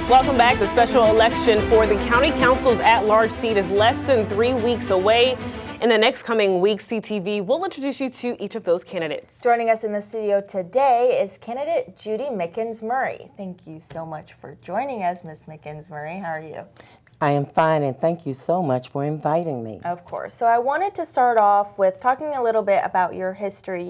Welcome back. The special election for the county council's at-large seat is less than 3 weeks away. In the next coming weeks, CTV will introduce you to each of those candidates. Joining us in the studio today is candidate Judy Mickens Murray. Thank you so much for joining us, Ms. Mickens Murray. How are you? I am fine, and thank you so much for inviting me. Of course. So I wanted to start off with talking a little bit about your history.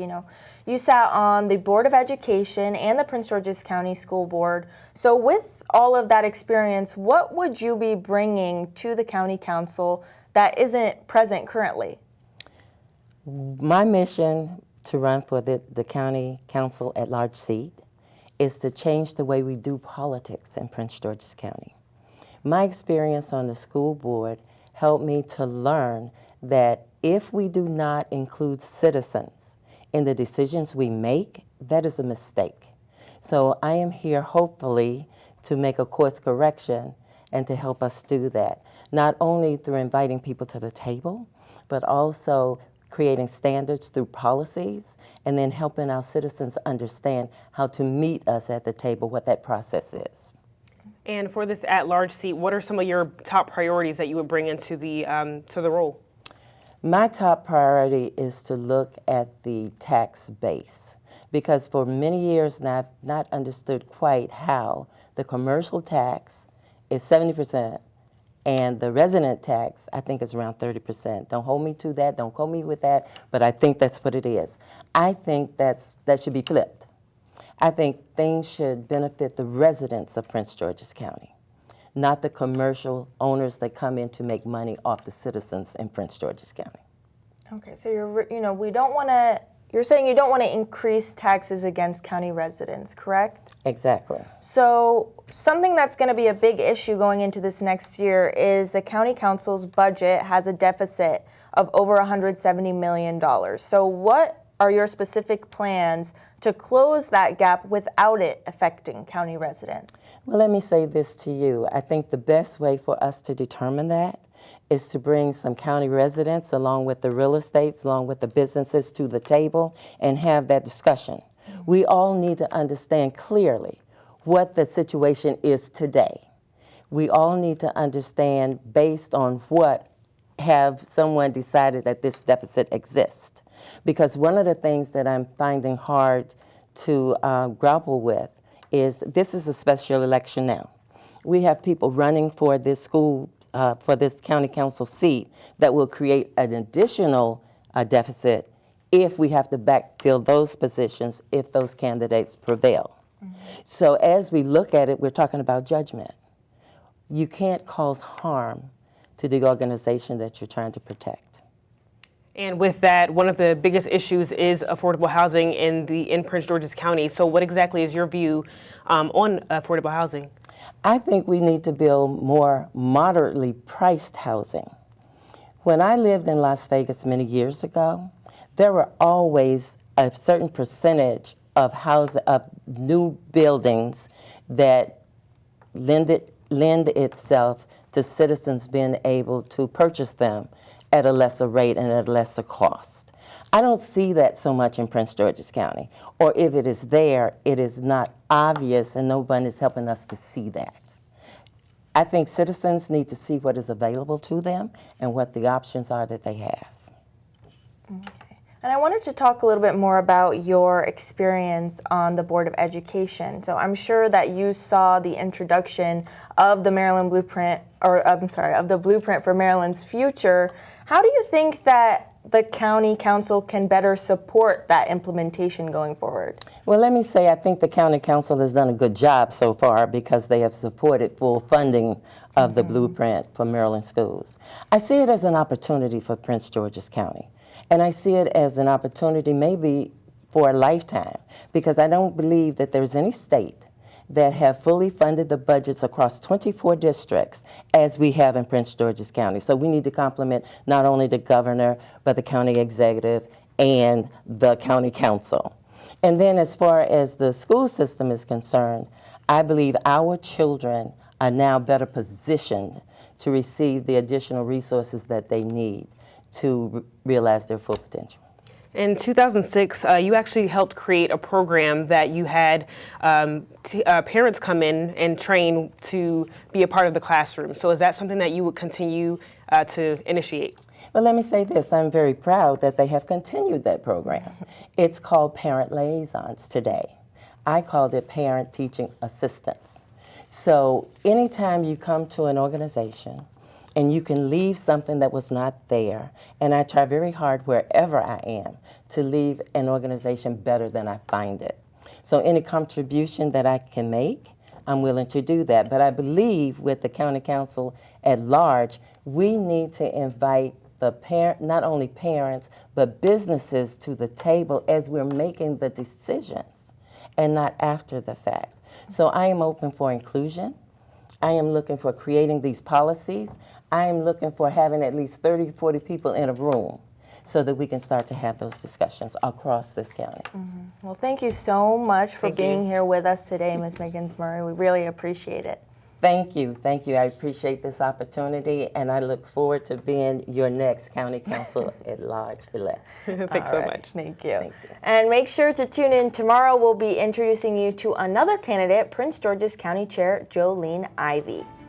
You sat on the Board of Education and the Prince George's County School Board. So with all of that experience, what would you be bringing to the county council that isn't present currently? My mission to run for the county council at-large seat is to change the way we do politics in Prince George's County. My experience on the school board helped me to learn that if we do not include citizens in the decisions we make, that is a mistake. So I am here hopefully to make a course correction and to help us do that, not only through inviting people to the table, but also creating standards through policies and then helping our citizens understand how to meet us at the table, what that process is. And for this at-large seat, what are some of your top priorities that you would bring into the role? My top priority is to look at the tax base, because for many years now I've not understood quite how the commercial tax is 70% and the resident tax I think is around 30%. Don't hold me to that, don't quote me with that, but I think that's what it is. I think that should be flipped. I think things should benefit the residents of Prince George's County, not the commercial owners that come in to make money off the citizens in Prince George's County. Okay, so you're saying you don't want to increase taxes against county residents, correct? Exactly. So something that's going to be a big issue going into this next year is the county council's budget has a deficit of over $170 million. So what are your specific plans to close that gap without it affecting county residents? Well, let me say this to you. I think the best way for us to determine that is to bring some county residents along with the real estates, along with the businesses to the table and have that discussion. We all need to understand clearly what the situation is today. We all need to understand based on what have someone decided that this deficit exists. Because one of the things that I'm finding hard to grapple with is this is a special election now. We have people running for this for this county council seat that will create an additional deficit if we have to backfill those positions if those candidates prevail. So as we look at it, we're talking about judgment. You can't cause harm to the organization that you're trying to protect. And with that, one of the biggest issues is affordable housing in Prince George's County. So what exactly is your view on affordable housing? I think we need to build more moderately priced housing. When I lived in Las Vegas many years ago, there were always a certain percentage of new buildings that lend itself to citizens being able to purchase them at a lesser rate and at a lesser cost. I don't see that so much in Prince George's County, or if it is there, it is not obvious and no one is helping us to see that. I think citizens need to see what is available to them and what the options are that they have. Okay. And I wanted to talk a little bit more about your experience on the Board of Education. So I'm sure that you saw the introduction of the Maryland Blueprint, of the Blueprint for Maryland's Future. How do you think that the county council can better support that implementation going forward? Well, let me say I think the county council has done a good job so far because they have supported full funding of the Blueprint for Maryland schools. I see it as an opportunity for Prince George's County. And I see it as an opportunity maybe for a lifetime, because I don't believe that there's any state that have fully funded the budgets across 24 districts as we have in Prince George's County. So we need to compliment not only the governor, but the county executive and the county council. And then as far as the school system is concerned, I believe our children are now better positioned to receive the additional resources that they need to realize their full potential. In 2006, you actually helped create a program that you had parents come in and train to be a part of the classroom. So is that something that you would continue to initiate? Well, let me say this. I'm very proud that they have continued that program. It's called Parent Liaisons today. I called it Parent Teaching Assistants. So anytime you come to an organization and you can leave something that was not there, and I try very hard wherever I am to leave an organization better than I find it. So any contribution that I can make, I'm willing to do that. But I believe with the county council at large, we need to invite the not only parents, but businesses to the table as we're making the decisions and not after the fact. So I am open for inclusion. I am looking for creating these policies. I am looking for having at least 30, 40 people in a room so that we can start to have those discussions across this county. Well, thank you so much for being here with us today, Ms. Mickens-Murray. We really appreciate it. Thank you. Thank you. I appreciate this opportunity, and I look forward to being your next county council at large elect. Thanks so much. Thank you. And make sure to tune in tomorrow. We'll be introducing you to another candidate, Prince George's County Chair Jolene Ivey.